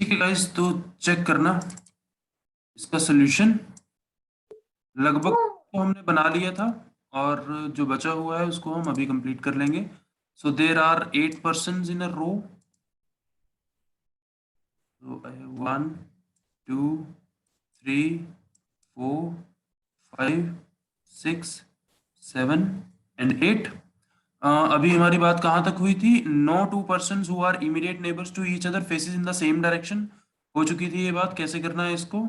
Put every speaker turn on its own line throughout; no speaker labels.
ठीक है गाइस, तो चेक करना इसका सोल्यूशन। लगभग तो हमने बना लिया था और जो बचा हुआ है उसको हम अभी कंप्लीट कर लेंगे। So there are 8 persons in a row. So I have 1, 2, 3, 4, 5, 6, 7 and 8। अभी हमारी बात कहाँ तक हुई थी? No two person who are immediate neighbours to each other faces in the same direction. हो चुकी थी ये बात। कैसे करना है इसको?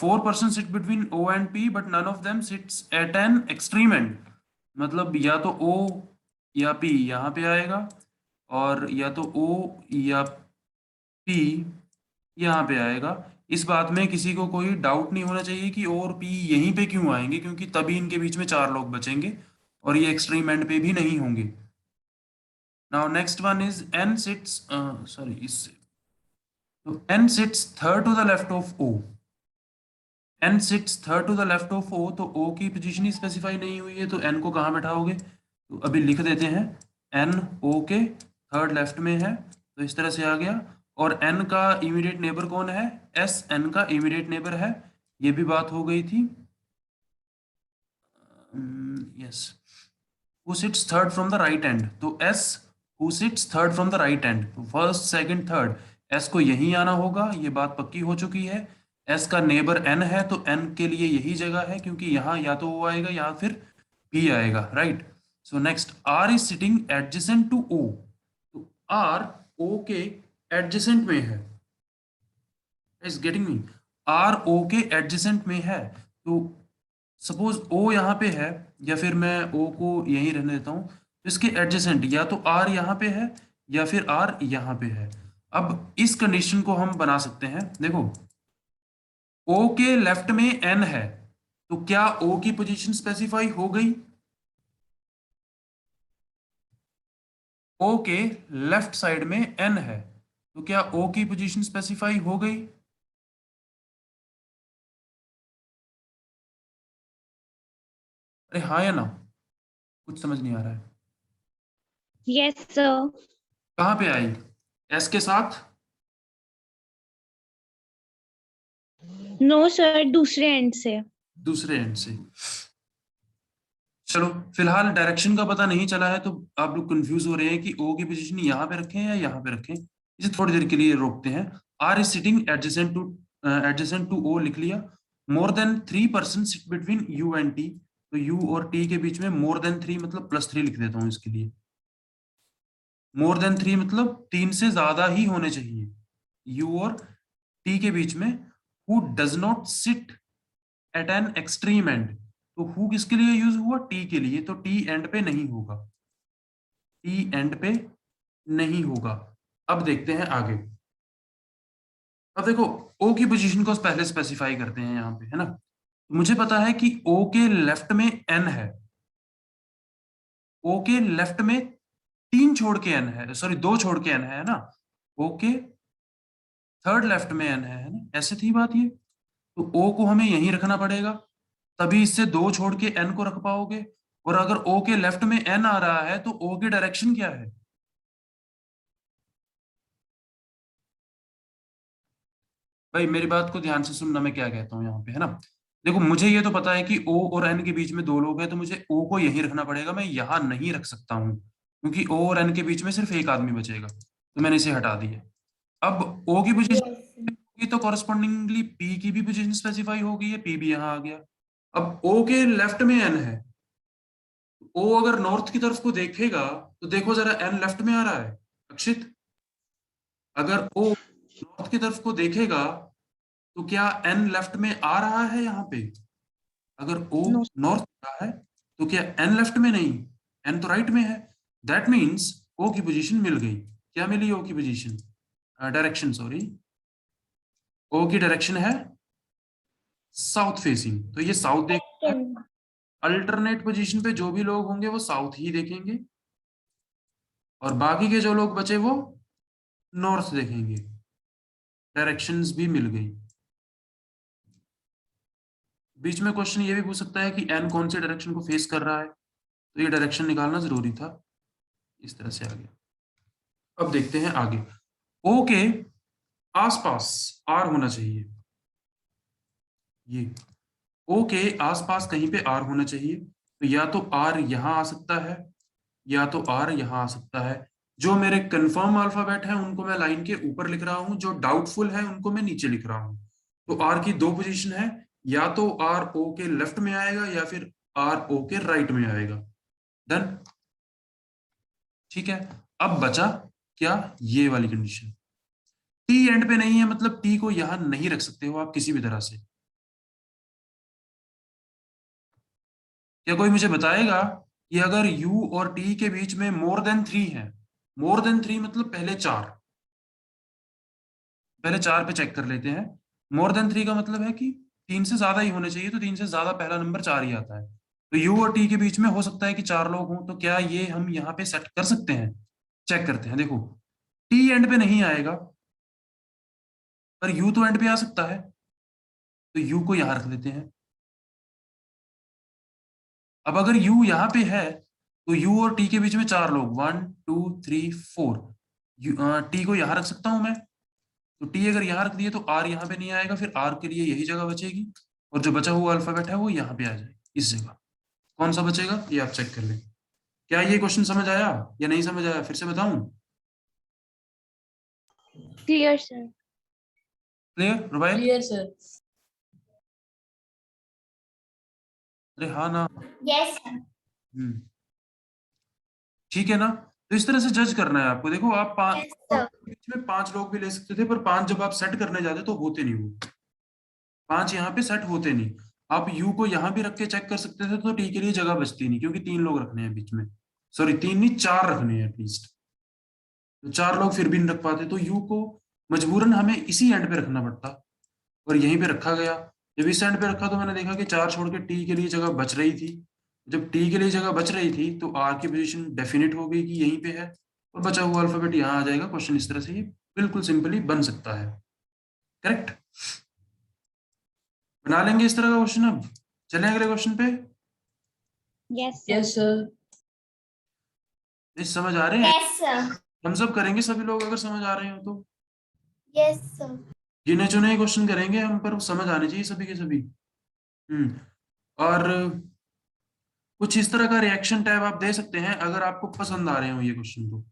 4 person sit between O and P but none of them sits at an extreme end. मतलब या तो ओ या पी यहाँ पे आएगा, और या तो ओ या पी यहाँ पे आएगा। इस बात में किसी को कोई डाउट नहीं होना चाहिए कि ओ और पी यहीं पे क्यों आएंगे, क्योंकि तभी इनके बीच में 4 लोग बचेंगे और ये एक्सट्रीम एंड पे भी नहीं होंगे। Now next one is N sits, sorry इससे, तो N sits third to the left of O. N sits third to the left of O, तो ओ की पोजीशन ही स्पेसिफाई नहीं हुई है, तो एन को कहाँ बैठाओगे? तो अभी लिख देते हैं एन ओ के थर्ड लेफ्ट में है, तो इस तरह से आ गया। और एन का इमीडिएट नेबर कौन है? एस एन का इमीडिएट नेबर है। ये भी बात हो गई थी। Yes. Who sits third from the right end, तो S who sits third from the right end, तो फर्स्ट सेकंड थर्ड, एस को यहीं आना होगा। ये बात पक्की हो चुकी है। एस का नेबर एन है, तो एन के लिए यही जगह है, क्योंकि यहाँ या तो ओ आएगा या फिर पी आएगा, right. So next, R is sitting adjacent to O, तो आर ओ के एडजेसेंट में है। Is getting me? R O के एडजेसेंट में है, तो सपोज ओ यहाँ पे है, या फिर मैं ओ को यहीं रहने देता हूँ, तो इसके एडजेसेंट या तो आर यहाँ पे है या फिर आर यहाँ पे है। अब इस कंडीशन को हम बना सकते हैं। देखो, ओ के लेफ्ट में एन है, तो क्या ओ की पोजीशन स्पेसिफाई हो गई? ओ के लेफ्ट साइड में एन है, तो क्या ओ की पोजीशन स्पेसिफाई हो गई? अरे हाँ या ना? कुछ समझ नहीं आ रहा है।
Yes sir.
कहाँ पे आई? एस के साथ?
नो सर, दूसरे एंड से।
दूसरे एंड से। चलो, फिलहाल डायरेक्शन का पता नहीं चला है, तो आप लोग कंफ्यूज हो रहे हैं कि ओ की पोजीशन यहाँ पे रखें या यहाँ पे रखें। इसे थोड़ी देर के लिए रोकते हैं। R is sitting adjacent to O लिख लिया। More than 3 person sit between U and T, तो यू और टी के बीच में मोर देन 3 मतलब +3 लिख देता हूँ इसके लिए। मोर देन 3 मतलब 3 से ज्यादा ही होने चाहिए यू और टी के बीच में। Who does not sit at an extreme and, तो हु किसके लिए यूज हुआ? टी के लिए, तो टी एंड पे नहीं होगा। टी एंड पे नहीं होगा। अब देखते हैं आगे। अब देखो, ओ की पोजीशन को पहले स्पेसिफाई करते हैं यहाँ पे, है ना। मुझे पता है कि ओ के लेफ्ट में एन है। ओ के लेफ्ट में 3 छोड़ के एन है, सॉरी 2 छोड़ के एन है ना। ओ के थर्ड लेफ्ट में एन है ना, ऐसे थी बात ये। तो ओ को हमें यहीं रखना पड़ेगा, तभी इससे 2 छोड़ के एन को रख पाओगे। और अगर ओ के लेफ्ट में एन आ रहा है, तो ओ की डायरेक्शन क्या है? भाई मेरी बात को ध्यान से सुनना, मैं क्या कहता हूँ यहाँ पे, है ना। देखो, मुझे ये तो पता है कि ओ और एन के बीच में 2 लोग हैं, तो मुझे ओ को यहीं रखना पड़ेगा, मैं यहाँ नहीं रख सकता हूँ, क्योंकि ओ और एन के बीच में सिर्फ एक आदमी बचेगा, तो मैंने इसे हटा दिया। अब ओ की पोजीशन
यस।
होगी, तो कॉरस्पॉन्डिंगली पी की भी पोजीशन स्पेसिफाई हो गई है, पी भी यहाँ आ गया। अब ओ के लेफ्ट में एन है, ओ अगर नॉर्थ की तरफ को देखेगा, तो देखो जरा, एन लेफ्ट में आ रहा है अक्षित। अगर ओ नॉर्थ की तरफ को देखेगा, तो क्या एन लेफ्ट में आ रहा है यहाँ पे? अगर ओ
नो।
नॉर्थ आ रहा है, तो क्या एन लेफ्ट में नहीं, एन तो राइट में है। दैट मीन्स ओ की पोजीशन मिल गई। क्या मिली ओ की पोजीशन? Direction, sorry. ओ की डायरेक्शन है साउथ फेसिंग, तो ये साउथ देख। अल्टरनेट पोजीशन पे जो भी लोग होंगे वो साउथ ही देखेंगे, और बाकी के जो लोग बचे वो नॉर्थ देखेंगे। डायरेक्शंस भी मिल गई। बीच में क्वेश्चन ये भी पूछ सकता है कि एन कौन से डायरेक्शन को फेस कर रहा है, तो ये डायरेक्शन निकालना जरूरी था। इस तरह से आ गया। अब देखते हैं आगे। ओके, आसपास आर होना चाहिए, ये ओ के आसपास कहीं पे आर होना चाहिए। तो या तो आर यहां आ सकता है, या तो आर यहां आ सकता है। जो मेरे कंफर्म अल्फाबेट है उनको मैं लाइन के ऊपर लिख रहा हूं, जो डाउटफुल है उनको मैं नीचे लिख रहा हूं। तो आर की दो पोजीशन है, या तो आर ओ के लेफ्ट में आएगा या फिर आर ओ के राइट में आएगा। डन, ठीक है। अब बचा क्या, ये वाली कंडीशन। टी एंड पे नहीं है, मतलब टी को यहां नहीं रख सकते हो आप किसी भी तरह से। क्या कोई मुझे बताएगा कि अगर u और t के बीच में मोर देन 3 है, मोर देन 3 मतलब पहले चार, पहले चार पे चेक कर लेते हैं। मोर देन 3 का मतलब है कि तीन से ज्यादा ही होने चाहिए, तो तीन से ज्यादा पहला नंबर चार ही आता है। तो u और t के बीच में हो सकता है कि चार लोग हों, तो क्या ये हम यहाँ पे सेट कर सकते हैं? चेक करते हैं। देखो, t एंड पे नहीं आएगा, पर u तो एंड पे आ सकता है, तो u को यहां रख देते हैं। अब अगर u यहाँ पे है, तो u और t के बीच में चार लोग, 1 2 3 4, t को यहां रख सकता हूं मैं। तो t अगर यहां रख दिए तो r यहाँ पे नहीं आएगा, फिर r के लिए यही जगह बचेगी, और जो बचा हुआ अल्फाबेट है वो यहाँ पे आ जाएगा इस जगह। कौन सा बचेगा ये आप चेक कर लें। क्या ये क्वेश्चन समझ आया या नहीं समझ आया, फिर से बताऊं?
Clear sir.
क्लियर रुबाइल?
Clear sir.
अरे हाँ ना।
Yes sir.
हम्म, ठीक है ना। तो इस तरह से जज करना है आपको। देखो आप
यस सर।
बीच में पांच लोग भी ले सकते थे, पर पांच जब आप सेट करने जाते तो होते नहीं वो, पांच यहाँ पे सेट होते नहीं। आप यू को यहाँ भी रख के चेक कर सकते थे, तो टी के लिए जगह बचती नहीं, क्योंकि तीन लोग रखने हैं बीच में। सॉरी, तीन नहीं, चार रखने हैं एटलीस्ट। तो चार लोग फिर भी नहीं रख पाते, तो यू को मजबूरन हमें इसी एंड पे रखना पड़ता, और यहीं पे रखा गया। जब इस एंड पे रखा तो मैंने देखा कि चार छोड़ के टी के लिए जगह बच रही थी। जब टी के लिए जगह बच रही थी तो आर की पोजीशन डेफिनेट हो गई कि यहीं पे है, और बचा हुआ अल्फाबेट यहाँ आ जाएगा। क्वेश्चन इस तरह से ही बिल्कुल सिंपली बन सकता है। करेक्ट, बना लेंगे इस तरह का क्वेश्चन। अब चलें अगले क्वेश्चन पे।
Yes sir.
Yes sir.
ये समझ आ रहे हैं?
Yes sir.
हम सब करेंगे सभी लोग, अगर समझ आ रहे हो तो।
Yes sir.
गिने चुने ही क्वेश्चन करेंगे हम, पर समझ आने चाहिए सभी के सभी। हम्म, और कुछ इस तरह का रिएक्शन टैब आप दे सकते हैं अगर आपको पसंद आ रहे हो ये क्वेश्चन तो।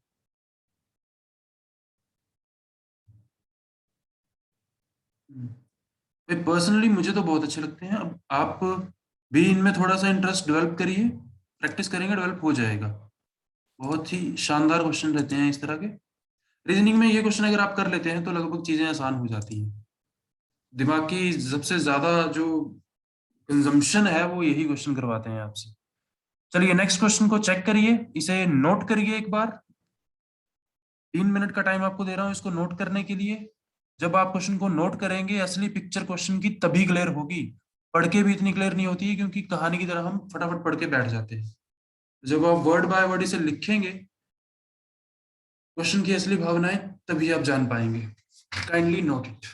पर्सनली मुझे तो बहुत अच्छे लगते हैं। अब आप भी इनमें थोड़ा सा इंटरेस्ट डेवलप करिए, प्रैक्टिस करेंगे डेवलप हो जाएगा। बहुत ही शानदार क्वेश्चन रहते हैं इस तरह के। रीजनिंग में ये क्वेश्चन अगर आप कर लेते हैं तो लगभग चीजें आसान हो जाती हैं। दिमाग की सबसे ज्यादा जो कंजम्पशन है वो यही क्वेश्चन करवाते हैं आपसे। चलिए नेक्स्ट क्वेश्चन को चेक करिए, इसे नोट करिए एक बार। 3 मिनट का टाइम आपको दे रहा हूं इसको नोट करने के लिए। जब आप क्वेश्चन को नोट करेंगे, असली पिक्चर क्वेश्चन की तभी क्लियर होगी। पढ़ के भी इतनी क्लियर नहीं होती है, क्योंकि कहानी की तरह हम फटाफट पढ़ के बैठ जाते हैं। जब आप वर्ड बाय वर्ड इसे लिखेंगे, क्वेश्चन की असली भावनाएं, तभी आप जान पाएंगे। Kindly note it.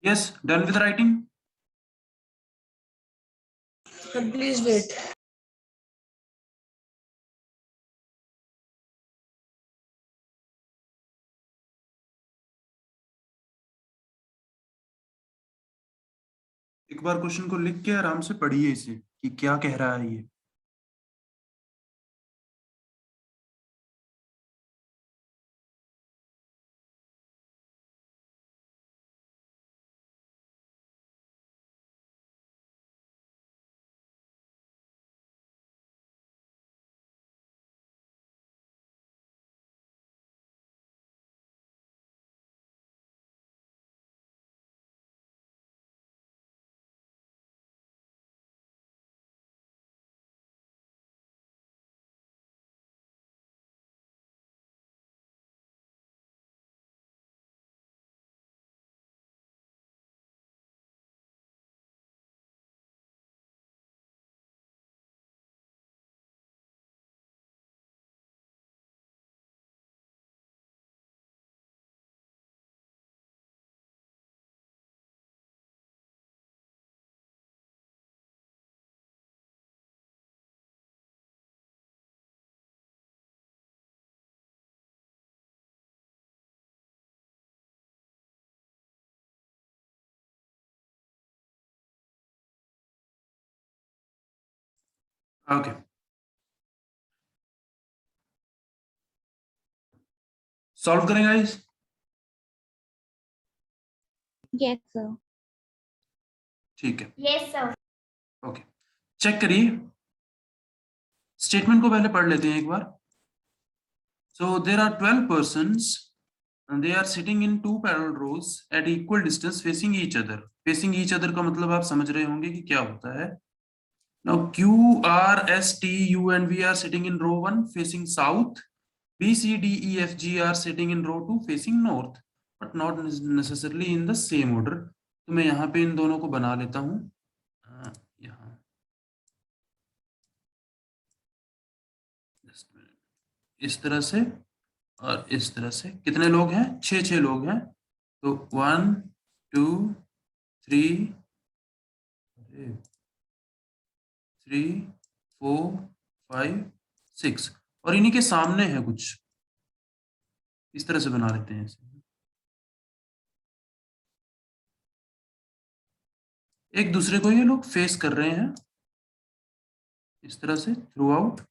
Yes, done with writing?
Please wait.
एक बार क्वेश्चन को लिख के आराम से पढ़िए इसे कि क्या कह रहा है ये। ओके, सॉल्व करें गाइस?
Yes, sir.
ठीक है,
Yes, sir.
ओके, चेक करिए। स्टेटमेंट को पहले पढ़ लेते हैं एक बार। So there are 12 persons and they are sitting in two parallel rows at equal distance facing each other. Facing each other का मतलब आप समझ रहे होंगे कि क्या होता है। Now Q, R, S, T, U and V are sitting in row 1 facing south. B, C, D, E, F, G are sitting in row 2 facing north, but not necessarily in the same order. तो मैं यहाँ पे इन दोनों को बना लेता हूँ, यहाँ इस तरह से और इस तरह से। कितने लोग हैं? 6 लोग हैं। तो 1 2 3 4 5 6 और इन्हीं के सामने है कुछ, इस तरह से बना लेते हैं इसे। एक दूसरे को ये लोग फेस कर रहे हैं इस तरह से थ्रू आउट।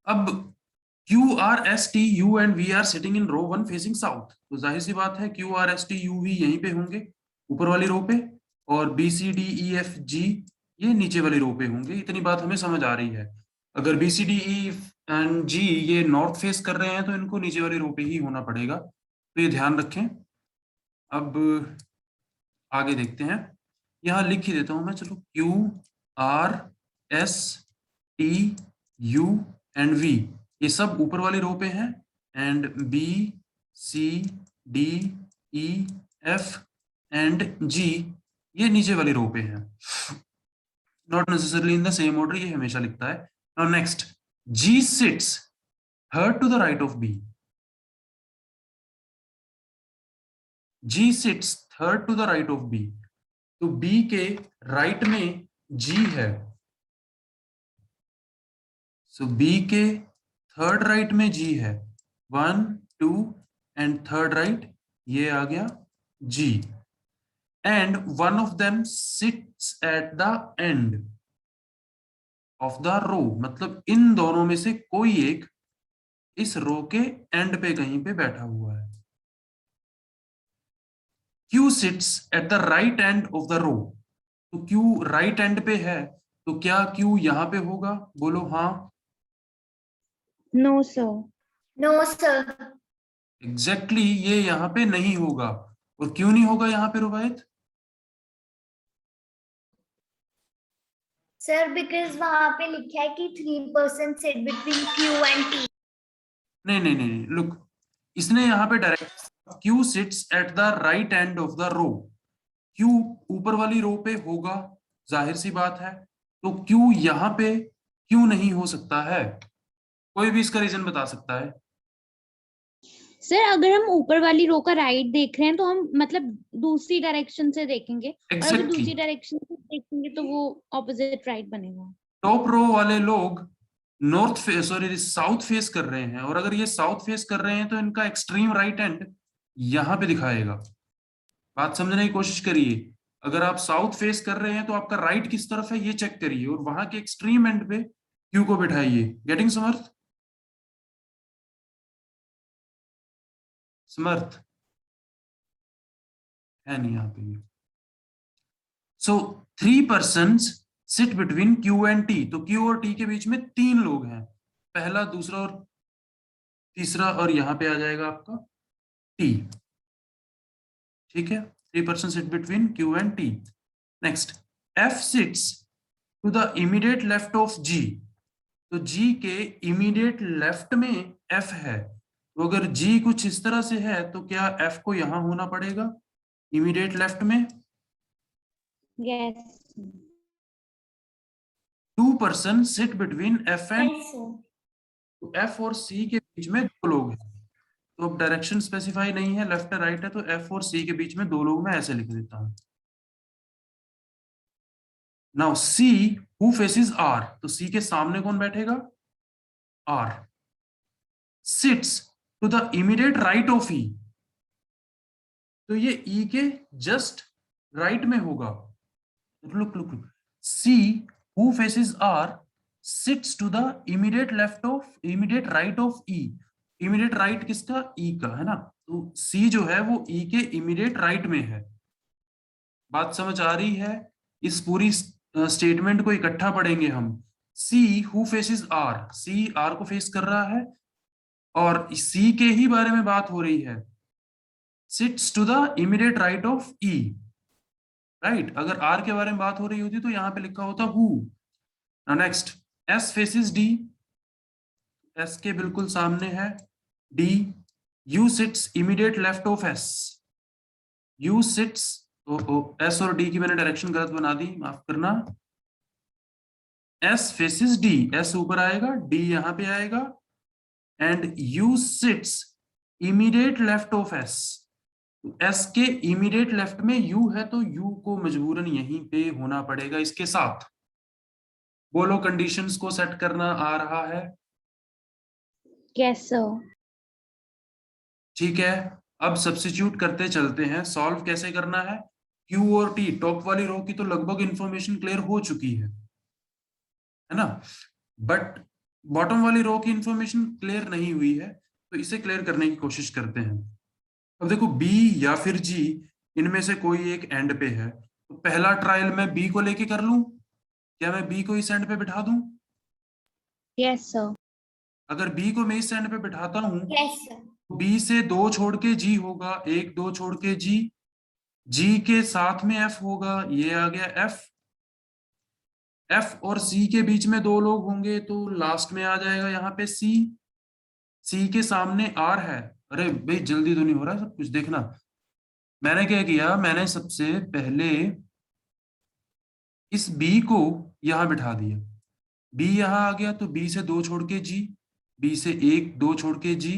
अब Q, R, S, T, U and V are sitting in row 1 facing south, तो जाहिर सी बात है Q, R, S, T, U, V यहीं पे होंगे ऊपर वाली रो पे, और B, C, D, E, F, G ये नीचे वाली रो पे होंगे। इतनी बात हमें समझ आ रही है। अगर B, C, D, E and G ये नॉर्थ फेस कर रहे हैं तो इनको नीचे वाली रो पे ही होना पड़ेगा, तो ये ध्यान रखें। अब आगे देखते हैं, यहाँ लिख ही देता हूं मैं, चलो Q, R, S, T, U and V ये सब ऊपर वाली रो पे हैं, and B, C, D, E, F and G ये नीचे वाली रो पे हैं। Not necessarily in the same order, ये हमेशा लिखता है। Now next, G sits third to the right of B. G sits third to the right of B. तो B के राइट में G है, सो B के थर्ड राइट में G है, 1 2 एंड थर्ड राइट ये आ गया G, and one of them sits at the end of the row, मतलब इन दोनों में से कोई एक इस रो के एंड पे कहीं पे बैठा हुआ है। Q sits at the right end of the row, तो Q राइट एंड पे है, तो क्या Q यहाँ पे होगा? बोलो हाँ।
No, sir.
No, sir.
Exactly ये यहाँ पे नहीं होगा। और क्यों नहीं होगा यहाँ पे रुवायत?
Sir, because वहां पे लिखा है कि 3 persons sit between Q and T.
नहीं नहीं नहीं, लुक, इसने यहाँ पे direct Q sits at the right end of the row, Q ऊपर वाली रो पे होगा, जाहिर सी बात है। तो Q यहाँ पे क्यों नहीं हो सकता है? कोई भी इसका रीजन बता सकता है?
सर अगर हम ऊपर वाली रो का राइट देख रहे हैं तो हम मतलब दूसरी डायरेक्शन से देखेंगे, और अगर
एग्जैक्टली
दूसरी डायरेक्शन से देखेंगे तो वो ऑपोजिट राइट बनेगा।
टॉप रो वाले लोग north face sorry south face कर रहे हैं, और अगर ये साउथ फेस कर रहे हैं तो इनका एक्सट्रीम राइट एंड यहां पे दिखाएगा। बात समझने की कोशिश करिए। अगर आप साउथ फेस कर रहे हैं तो आपका राइट किस तरफ है ये चेक करिए, और वहां के एक्सट्रीम एंड पे क्यू को बिठाइए। गेटिंग समर्थ? समर्थ है नहीं यहाँ पे। सो 3 persons sit between Q and T, तो क्यू और टी के बीच में 3 लोग हैं, पहला, दूसरा और तीसरा, और यहां पे आ जाएगा आपका टी। ठीक है, 3 persons sit between Q and T. Next, F sits to the immediate left of G, तो जी के इमीडिएट लेफ्ट में एफ है, तो अगर जी कुछ इस तरह से है तो क्या एफ को यहां होना पड़ेगा इमीडिएट लेफ्ट में?
Yes.
2 person seat between F and,
Yes, sir.
तो एफ और सी के बीच में 2 लोग हैं, तो अब डायरेक्शन स्पेसिफाई नहीं है, लेफ्ट राइट है, तो एफ और सी के बीच में 2 लोग मैं ऐसे लिख देता हूं। Now C who faces R, तो सी के सामने कौन बैठेगा? R. Sits to the immediate right of E, तो ये ई के जस्ट राइट में होगा। Look look look, C who faces R sits to the immediate left of immediate right of E. Immediate right किसका? ई का, है ना? तो सी जो है वो ई के इमीडिएट राइट में है। बात समझ आ रही है? इस पूरी स्टेटमेंट को इकट्ठा पढ़ेंगे हम। See who faces are, see R को फेस कर रहा है, और सी के ही बारे में बात हो रही है। Sits to the immediate right of E, right? अगर आर के बारे में बात हो रही होती तो यहां पे लिखा होता हु। Next, S faces D, S के बिल्कुल सामने है D. U sits immediate left of S, U sits, S और डी की मैंने डायरेक्शन गलत बना दी, माफ करना। एस फेसेस डी, एस ऊपर आएगा, डी यहां पे आएगा, and you sits immediate left of S. S के इमीडिएट लेफ्ट में यू है, तो यू को मजबूरन यहीं पे होना पड़ेगा इसके साथ। बोलो, कंडीशंस को सेट करना आ रहा है?
Yes sir.
ठीक है, अब सब्स्टिट्यूट करते चलते हैं। सॉल्व कैसे करना है? क्यू और टी, टॉप वाली रो की तो लगभग इंफॉर्मेशन क्लियर हो चुकी है ना? बट बॉटम वाली रो की इंफॉर्मेशन क्लियर नहीं हुई है, तो इसे क्लियर करने की कोशिश करते हैं। अब देखो, बी या फिर जी, इनमें से कोई एक एंड पे है, तो पहला ट्रायल मैं बी को लेके कर लूं? क्या मैं बी को इस एंड पे बिठा दूं?
Yes sir.
अगर बी को मैं इस एंड पे बिठाता हूं,
Yes, sir.
बी से 2 छोड़ के जी होगा, 1 2 छोड़ के जी, जी के साथ में एफ होगा, ये आ गया एफ। एफ और सी के बीच में 2 लोग होंगे, तो लास्ट में आ जाएगा यहाँ पे सी। सी के सामने आर है। अरे भाई, जल्दी तो नहीं हो रहा सब कुछ, देखना। मैंने क्या किया, मैंने सबसे पहले इस बी को यहां बिठा दिया, बी यहां आ गया, तो बी से 2 छोड़ के जी, बी से 1 2 छोड़ के जी,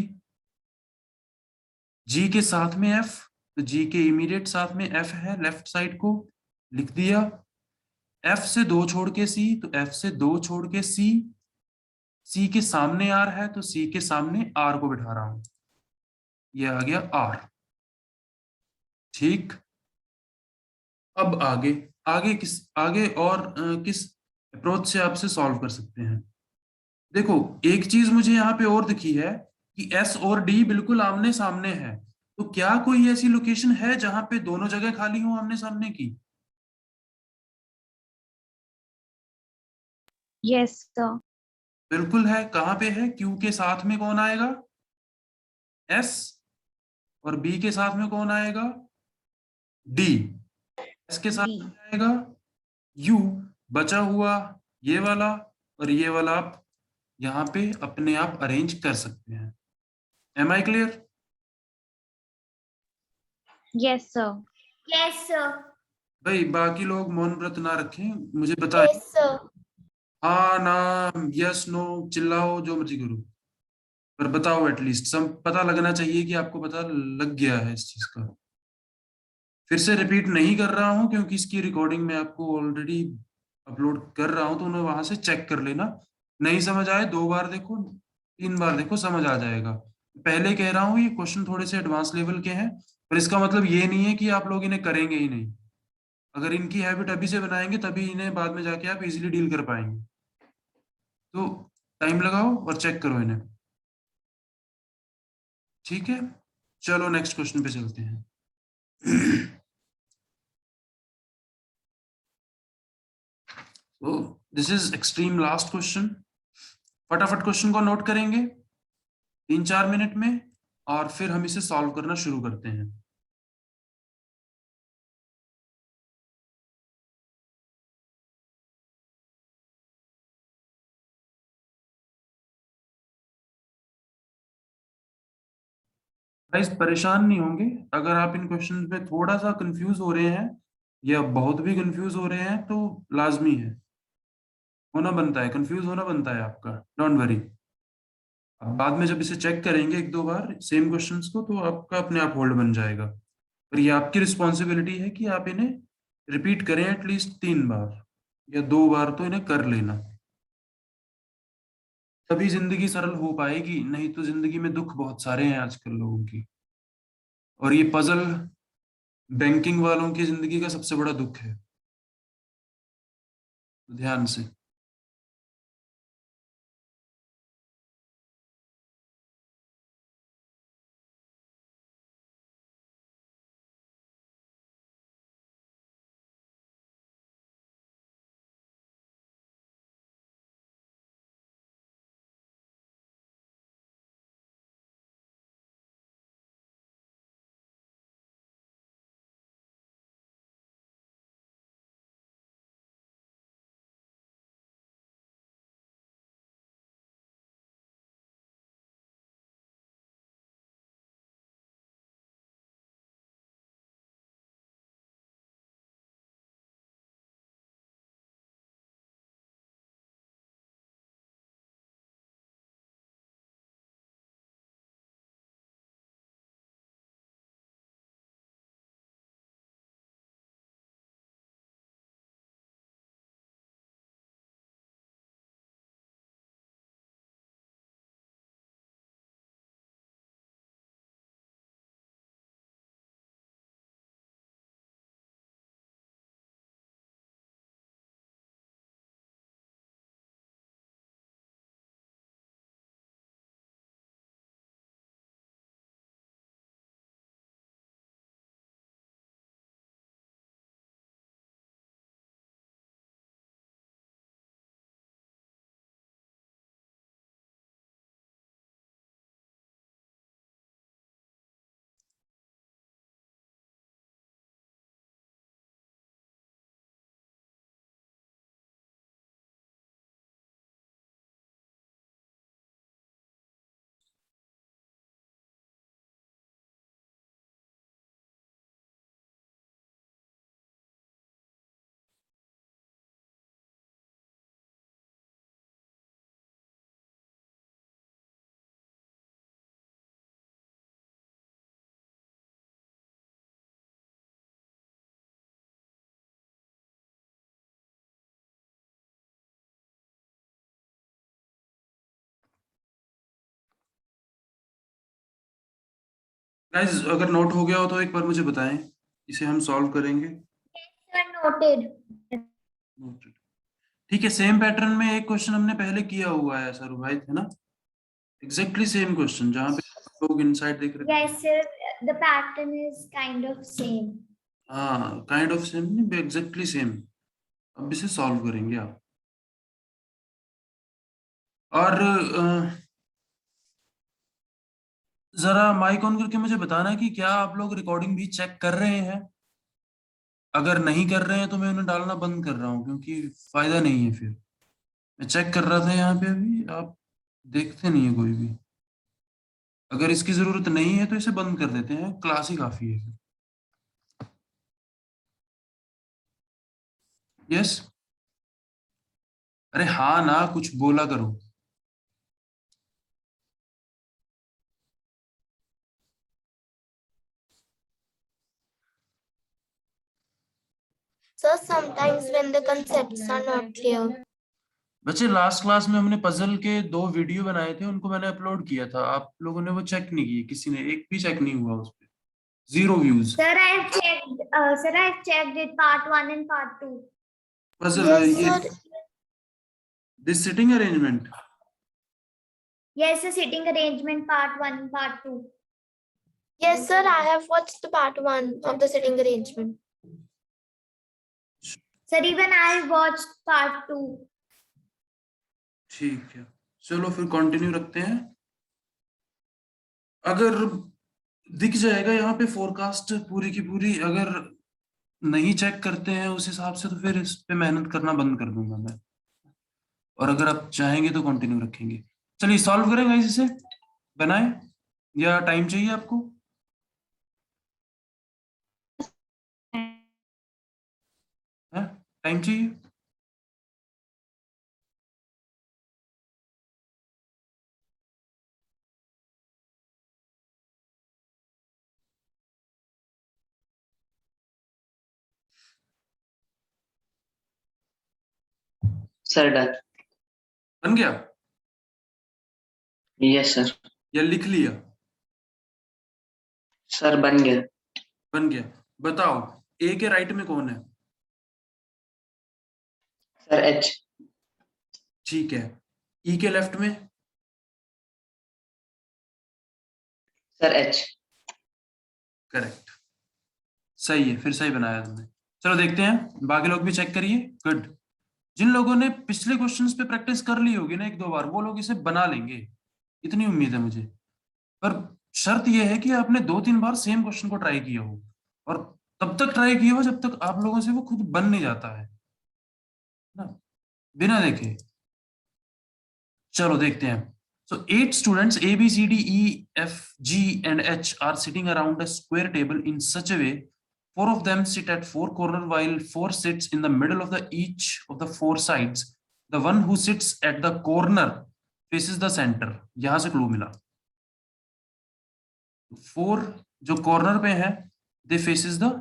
जी के साथ में एफ, तो जी के इमीडिएट साथ में एफ है, लेफ्ट साइड को लिख दिया। एफ से 2 छोड़ के सी, तो एफ से 2 छोड़ के सी, सी के सामने आर है, तो सी के सामने आर को बिठा रहा हूं, ये आ गया आर। ठीक, अब आगे आगे और किस अप्रोच से आपसे सॉल्व कर सकते हैं? देखो, एक चीज मुझे यहाँ पे और दिखी है कि एस और डी बिल्कुल आमने सामने है, तो क्या कोई ऐसी लोकेशन है जहां पे दोनों जगह खाली हो आमने सामने की?
Yes sir.
बिल्कुल है। कहाँ पे है? क्यू के साथ में कौन आएगा? एस। और बी के साथ में कौन आएगा? डी। एस के साथ
डी।
में आएगा यू। बचा हुआ ये वाला और ये वाला आप यहाँ पे अपने आप अरेंज कर सकते हैं। Am I clear?
Yes sir.
Yes, sir.
भाई बाकी लोग मौन व्रत ना रखें, मुझे बताएं।
Yes, sir.
हाँ ना, यस नो, चिल्लाओ, जो मर्जी करो। पर बताओ एटलीस्ट सब पता लगना चाहिए कि आपको पता लग गया है इस चीज का। फिर से रिपीट नहीं कर रहा हूँ क्योंकि इसकी रिकॉर्डिंग मैं आपको ऑलरेडी अपलोड कर रहा हूँ, तो उन्हें वहां से चेक कर लेना। नहीं समझ आए 2 बार देखो, 3 बार देखो, समझ आ जाएगा। पहले कह रहा हूँ ये क्वेश्चन थोड़े से एडवांस लेवल के हैं, पर इसका मतलब ये नहीं है कि आप लोग इन्हें करेंगे ही नहीं। अगर इनकी हैबिट अभी से बनाएंगे तभी इन्हें बाद में जाके आप इजीली डील कर पाएंगे। तो टाइम लगाओ और चेक करो इन्हें। ठीक है, चलो नेक्स्ट क्वेश्चन पे चलते हैं। तो this is extreme last question. फटाफट क्वेश्चन को नोट करेंगे 3-4 मिनट में, और फिर हम इसे सॉल्व करना शुरू करते हैं। गाइस परेशान नहीं होंगे अगर आप इन क्वेश्चंस में थोड़ा सा कंफ्यूज हो रहे हैं या बहुत भी कंफ्यूज हो रहे हैं, तो लाजमी है, होना बनता है, कंफ्यूज होना बनता है आपका, डोंट वरी। अब बाद में जब इसे चेक करेंगे 1-2 बार सेम क्वेश्चंस को, तो आपका अपने आप होल्ड बन जाएगा। पर ये आपकी रिस्पॉन्सिबिलिटी है कि आप इन्हें रिपीट करें एटलीस्ट 3 बार या 2 बार, तो इन्हें कर लेना, तभी जिंदगी सरल हो पाएगी। नहीं तो जिंदगी में दुख बहुत सारे हैं आजकल लोगों की, और ये पजल बैंकिंग वालों की जिंदगी का सबसे बड़ा दुख है। ध्यान से। गाइस अगर नोट हो गया हो तो एक बार मुझे बताएं, इसे हम सॉल्व करेंगे।
Sir, noted.
Noted. ठीक है, सेम पैटर्न में एक क्वेश्चन हमने पहले किया हुआ है सर्वाइव, है ना? एग्जैक्टली सेम क्वेश्चन, जहाँ पे आप लोग इनसाइड देख रहे थे।
Yes, sir. The pattern is kind of same.
हाँ, काइंड ऑफ सेम नहीं, एग्जैक्टली सेम। अब इसे सॉल्व करेंगे आप। और जरा माइक ऑन करके मुझे बताना कि क्या आप लोग रिकॉर्डिंग भी चेक कर रहे हैं। अगर नहीं कर रहे हैं तो मैं उन्हें डालना बंद कर रहा हूँ, क्योंकि फायदा नहीं है फिर। मैं चेक कर रहा था यहाँ पे अभी, आप देखते नहीं है कोई भी। अगर इसकी जरूरत नहीं है तो इसे बंद कर देते हैं, क्लास ही काफी है। यस। अरे हाँ ना, कुछ बोला करो।
So sometimes when the concepts are not clear.
बच्चे लास्ट क्लास में हमने पजल के 2 वीडियो बनाए थे, उनको मैंने अपलोड किया था, आप लोगों ने वो चेक नहीं किए, किसी ने एक भी चेक नहीं हुआ उस पे, 0 views.
Sir, I have checked. Sir, I have checked it part 1 and part 2.
Puzzle
Yes,
ये
sir.
This sitting arrangement,
Yes, sir, sitting arrangement part 1 and part 2.
Yes, sir. I have watched the part 1 of the sitting arrangement.
Sir, even I have watched part 2.
ठीक है, चलो फिर continue रखते हैं। अगर दिख जाएगा यहाँ पे फोरकास्ट पूरी की पूरी, अगर नहीं चेक करते हैं उस हिसाब से तो फिर इस पे मेहनत करना बंद कर दूंगा मैं, और अगर आप चाहेंगे तो कंटिन्यू रखेंगे। चलिए सॉल्व करें गाइस, इसे बनाएं या टाइम चाहिए आपको? टाइम चाहिए?
Sir done.
बन गया
यस सर।
या लिख लिया?
सर बन गया।
बन गया। बताओ ए के राइट में कौन है?
Sir H.
ठीक है, ई के लेफ्ट में?
Sir H.
करेक्ट, सही है, फिर सही बनाया तुमने। चलो देखते हैं, बाकी लोग भी चेक करिए। गुड। जिन लोगों ने पिछले क्वेश्चंस पे प्रैक्टिस कर ली होगी ना 1-2 बार, वो लोग इसे बना लेंगे, इतनी उम्मीद है मुझे। पर शर्त यह है कि आपने 2-3 बार सेम क्वेश्चन को ट्राई किया हो, और तब तक ट्राई किया हो जब तक आप लोगों से वो खुद बन नहीं जाता है ना, बिना देखे। चलो देखते हैं। So 8 students A, B, C, D, E, F, G and H are sitting around a square table in such a way 4 of them sit at 4 corners while 4 sits in the middle of the each of the 4 sides. The one who sits at the corner faces the center. यहां से clue मिला। 4 जो corner पे है, they faces the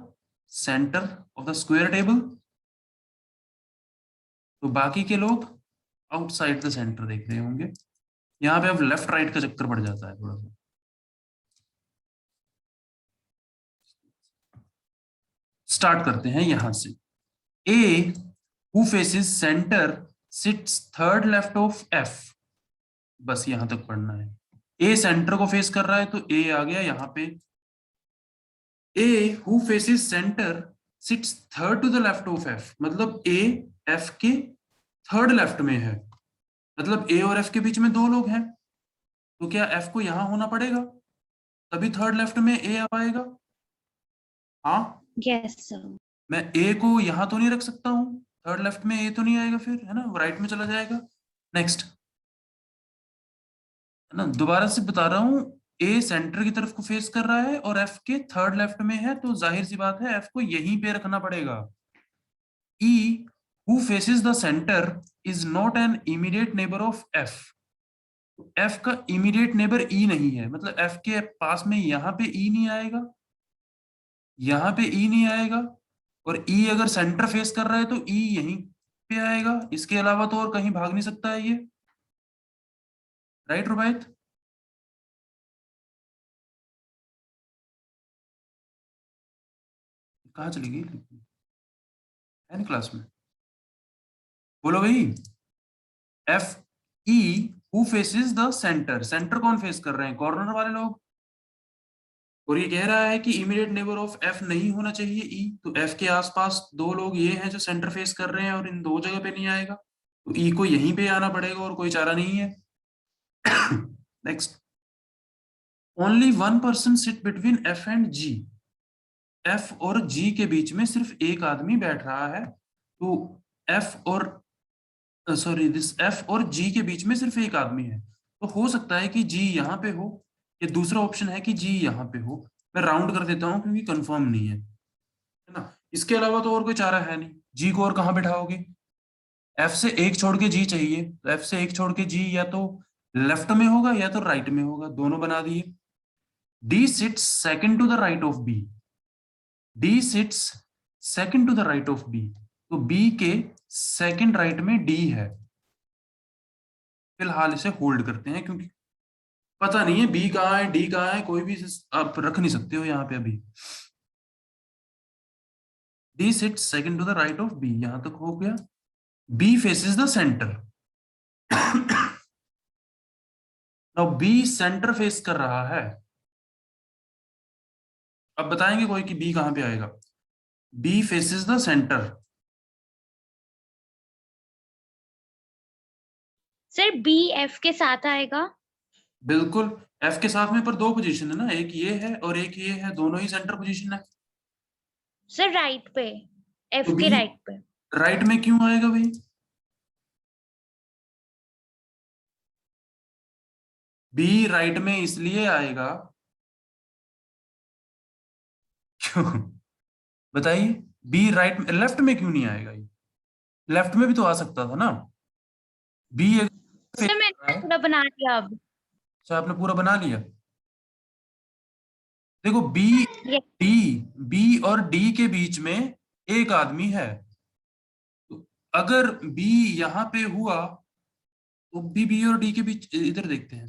center of the square table. तो बाकी के लोग आउटसाइड द सेंटर देख रहे होंगे। यहाँ पे अब लेफ्ट राइट का चक्कर पड़ जाता है थोड़ा सा। स्टार्ट करते हैं यहां से। A who faces centre sits third left of F, बस यहां तक पढ़ना है। ए सेंटर को फेस कर रहा है तो ए आ गया यहाँ पे। A who faces centre sits third to the left of F, मतलब ए एफ के थर्ड लेफ्ट में है, मतलब ए और एफ के बीच में 2 लोग हैं, तो क्या एफ को यहां होना पड़ेगा, तभी थर्ड लेफ्ट में ए आ पाएगा। हाँ
यस सर।
मैं ए को यहां तो नहीं रख सकता हूं, थर्ड लेफ्ट में ए तो नहीं आएगा फिर, है ना, वो राइट में चला जाएगा। नेक्स्ट, है ना, दोबारा से बता रहा हूं, ए सेंटर की तरफ को फेस कर रहा है और एफ के थर्ड लेफ्ट में है, तो जाहिर सी बात है एफ को यहीं पे रखना पड़ेगा। ई who faces the centre is not an immediate neighbour of F, F का इमीडिएट नेबर ई नहीं है, मतलब एफ के पास में यहाँ पे ई नहीं आएगा, यहाँ पे ई नहीं आएगा, और ई अगर सेंटर फेस कर रहा है तो ई यहीं पे आएगा, इसके अलावा तो और कहीं भाग नहीं सकता है ये। राइट रुबैत? कहाँ चली गई है क्लास में? बोलो भाई। F E who faces the centre, centre कौन फेस कर रहे हैं? कॉर्नर वाले लोग। और ये कह रहा है कि इमीडिएट नेबर ऑफ एफ नहीं होना चाहिए ई, तो एफ के आसपास 2 लोग ये हैं जो सेंटर फेस कर रहे हैं और इन 2 जगह पे नहीं आएगा, तो ई को यहीं पे आना पड़ेगा और कोई चारा नहीं है। Next, only 1 person sit between F and G, F और जी के बीच में सिर्फ एक आदमी बैठ रहा है, तो एफ और दिस एफ और जी के बीच में सिर्फ एक आदमी है, तो हो सकता है कि जी यहाँ पे हो, ये दूसरा ऑप्शन है कि जी यहाँ पे हो। मैं राउंड कर देता हूँ क्योंकि कंफर्म नहीं है ना, इसके अलावा तो और कोई चारा है नहीं। जी को और कहाँ बैठाओगे? एफ से एक छोड़ के जी चाहिए, तो एफ से एक छोड़ के जी या तो लेफ्ट में होगा या तो राइट में होगा, दोनों बना दिए। D sits second to the right of B, D sits second to the right of B, तो बी के सेकंड राइट में डी है। फिलहाल इसे होल्ड करते हैं क्योंकि पता नहीं है बी कहाँ है डी कहाँ है, कोई भी आप रख नहीं सकते हो यहाँ पे अभी। D sit second to the right of B, यहां तक हो गया। B faces the centre. Now B centre face कर रहा है। अब बताएंगे कोई कि बी कहां पे आएगा। B faces the centre.
Sir B F के साथ आएगा।
बिल्कुल, एफ के साथ में पर दो पोजीशन है ना, एक ये है और एक ये है, दोनों ही सेंटर पोजीशन है।
सर राइट पे, एफ
तो
के
B
राइट पे।
राइट में क्यों आएगा भाई? बी राइट में इसलिए आएगा क्यों बताइए, बी राइट में, लेफ्ट में क्यों नहीं आएगा? ये लेफ्ट में भी तो आ सकता था ना। बी
सर मैंने पूरा बना लिया अब।
अच्छा, आपने पूरा बना लिया। देखो बी
Yes.
बी और डी के बीच में एक आदमी है, तो अगर बी यहां पे हुआ तो बी और डी के बीच, इधर देखते हैं।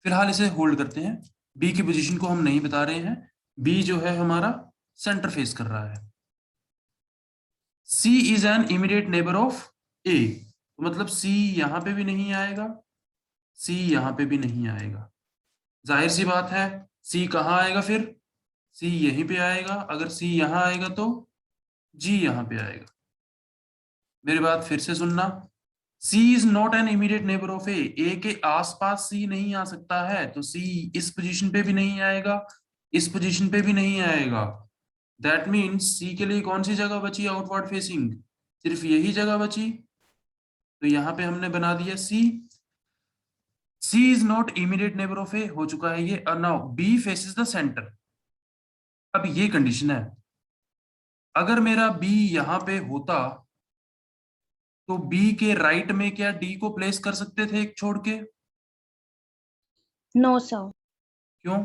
फिलहाल इसे होल्ड करते हैं, बी की पोजीशन को हम नहीं बता रहे हैं। बी जो है हमारा सेंटर फेस कर रहा है। C is an immediate neighbour of A, तो मतलब सी यहां पे भी नहीं आएगा, सी यहां पे भी नहीं आएगा। जाहिर सी बात है, सी कहाँ आएगा फिर? सी यहीं पे आएगा। अगर सी यहां आएगा तो जी यहां पे आएगा। मेरी बात फिर से सुनना, C is not an immediate neighbour of A के आसपास C नहीं आ सकता है, तो C इस पोजीशन पे भी नहीं आएगा, इस पोजीशन पे भी नहीं आएगा। दैट मीन्स C के लिए कौन सी जगह बची आउटवर्ड फेसिंग? सिर्फ यही जगह बची, तो यहां पे हमने बना दिया C is not immediate neighbour of A, हो चुका है ये। Now B faces the centre. अब ये कंडीशन है, अगर मेरा B यहां पे होता तो बी के राइट में क्या डी को प्लेस कर सकते थे एक छोड़ के?
No sir.
क्यों?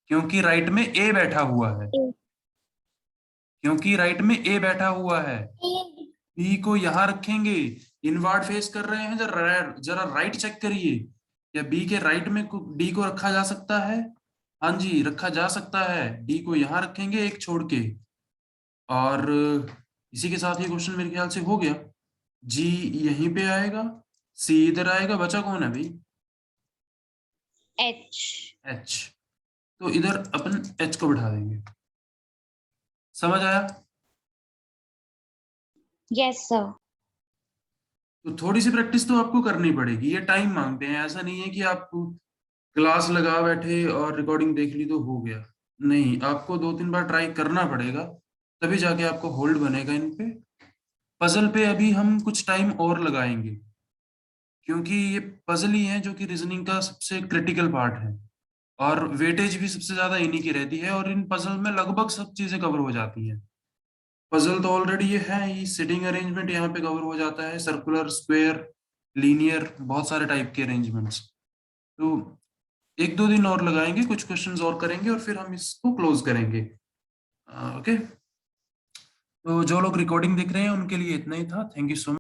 क्योंकि राइट में ए बैठा हुआ है, क्योंकि राइट में ए बैठा हुआ है। बी को यहां रखेंगे, इनवर्ड फेस कर रहे हैं, जरा राइट चेक करिए, क्या बी के राइट में डी को रखा जा सकता है? हाँ जी, रखा जा सकता है। डी को यहां रखेंगे एक छोड़ के, और इसी के साथ ये क्वेश्चन मेरे ख्याल से हो गया। जी यहीं पे आएगा, सी इधर आएगा, बचा कौन है भाई?
एच।
एच, तो इधर अपन एच को बिठा देंगे। समझ आया?
Yes sir.
तो थोड़ी सी प्रैक्टिस तो आपको करनी पड़ेगी, ये टाइम मांगते हैं। ऐसा नहीं है कि आप क्लास लगा बैठे और रिकॉर्डिंग देख ली तो हो गया, नहीं, आपको 2-3 बार ट्राई करना पड़ेगा, तभी जाके आपको होल्ड बनेगा इन पे। पजल पे अभी हम कुछ टाइम और लगाएंगे, क्योंकि ये पजल ही है जो कि रीजनिंग का सबसे क्रिटिकल पार्ट है, और वेटेज भी सबसे ज्यादा इन्हीं की रहती है, और इन पजल में लगभग सब चीजें कवर हो जाती हैं। पजल तो ऑलरेडी ये है ही, सिटिंग अरेंजमेंट यहाँ पे कवर हो जाता है, सर्कुलर, स्क्वायर, लीनियर, बहुत सारे टाइप के अरेंजमेंट्स। तो 1-2 दिन और लगाएंगे, कुछ क्वेश्चंस और करेंगे और फिर हम इसको क्लोज करेंगे। ओके, तो जो लोग रिकॉर्डिंग देख रहे हैं उनके लिए इतना ही था। Thank you so much.